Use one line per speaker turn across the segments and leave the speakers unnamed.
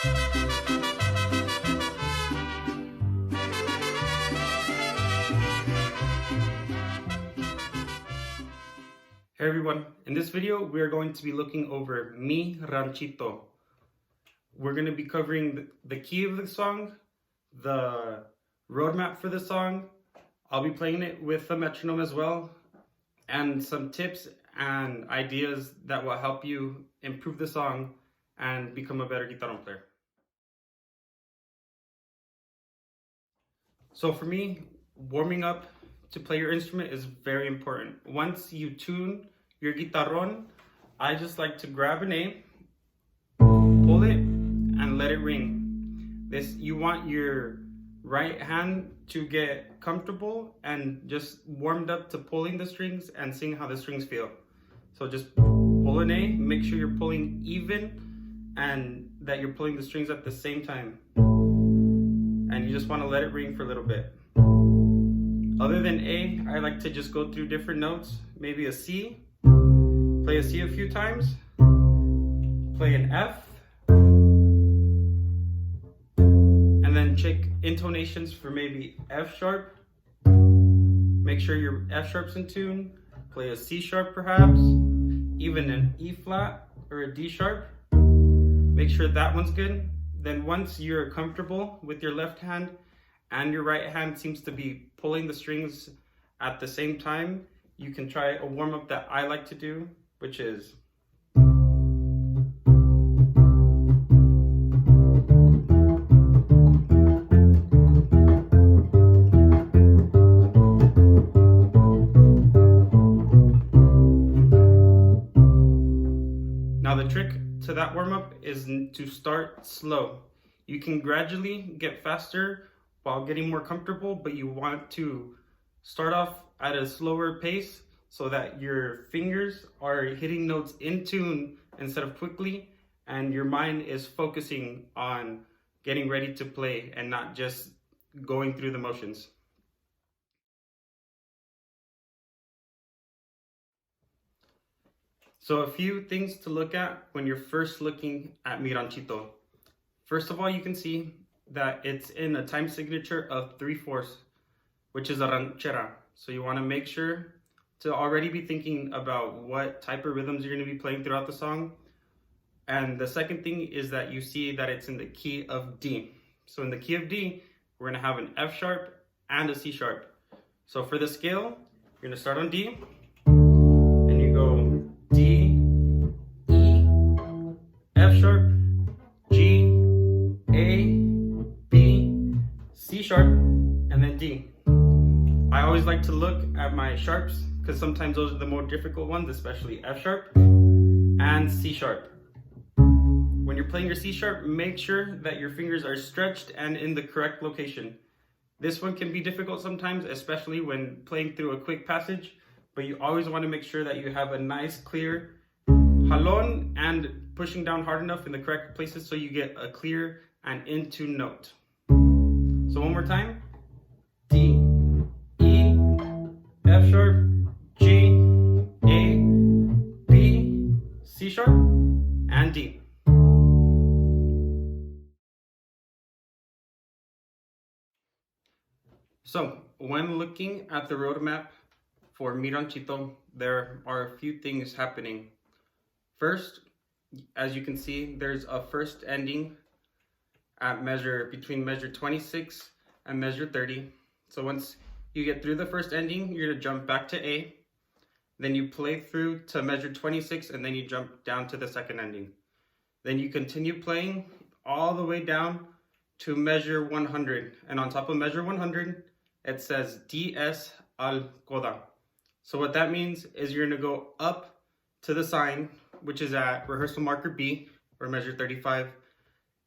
Hey everyone, in this video we are going to be looking over Mi Ranchito. We're going to be covering the key of the song, the roadmap for the song. I'll be playing it with the metronome as well, and some tips and ideas that will help you improve the song and become a better guitar player. So for me, warming up to play your instrument is very important. Once you tune your guitarron, I just like to grab an A, pull it, and let it ring. You want your right hand to get comfortable and just warmed up to pulling the strings and seeing how the strings feel. So just pull an A, make sure you're pulling even and that you're pulling the strings at the same time. And you just want to let it ring for a little bit. Other than A, I like to just go through different notes, maybe a C, play a C a few times, play an F, and then check intonations for maybe F sharp. Make sure your F sharp's in tune, play a C sharp perhaps, even an E flat or a D sharp. Make sure that one's good. Then once you're comfortable with your left hand and your right hand seems to be pulling the strings at the same time, you can try a warm-up that I like to do, which is now the trick to that warm-up is to start slow. You can gradually get faster while getting more comfortable, but you want to start off at a slower pace so that your fingers are hitting notes in tune instead of quickly, and your mind is focusing on getting ready to play and not just going through the motions. So a few things to look at when you're first looking at Mi Ranchito. First of all, you can see that it's in a time signature of 3/4, which is a ranchera. So you want to make sure to already be thinking about what type of rhythms you're going to be playing throughout the song. And the second thing is that you see that it's in the key of D. So in the key of D, we're going to have an F sharp and a C sharp. So for the scale, you're going to start on D, and you go D, E, F sharp, G, A, B, C sharp, and then D. I always like to look at my sharps because sometimes those are the more difficult ones, especially F sharp and C sharp. When you're playing your C sharp, make sure that your fingers are stretched and in the correct location. This one can be difficult sometimes, especially when playing through a quick passage, but you always want to make sure that you have a nice clear jalón and pushing down hard enough in the correct places so you get a clear and in tune note. So one more time, D, E, F sharp, G, A, B, C sharp, and D. So when looking at the roadmap for Mi Ranchito, there are a few things happening. First, as you can see, there's a first ending at between measure 26 and measure 30. So once you get through the first ending, you're going to jump back to A. Then you play through to measure 26, and then you jump down to the second ending. Then you continue playing all the way down to measure 100. And on top of measure 100, it says DS al coda. So what that means is you're going to go up to the sign, which is at rehearsal marker B, or measure 35.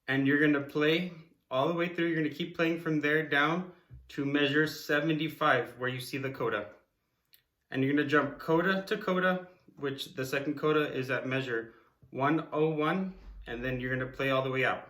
And you're going to play all the way through. You're going to keep playing from there down to measure 75, where you see the coda. And you're going to jump coda to coda, which the second coda is at measure 101, and then you're going to play all the way out.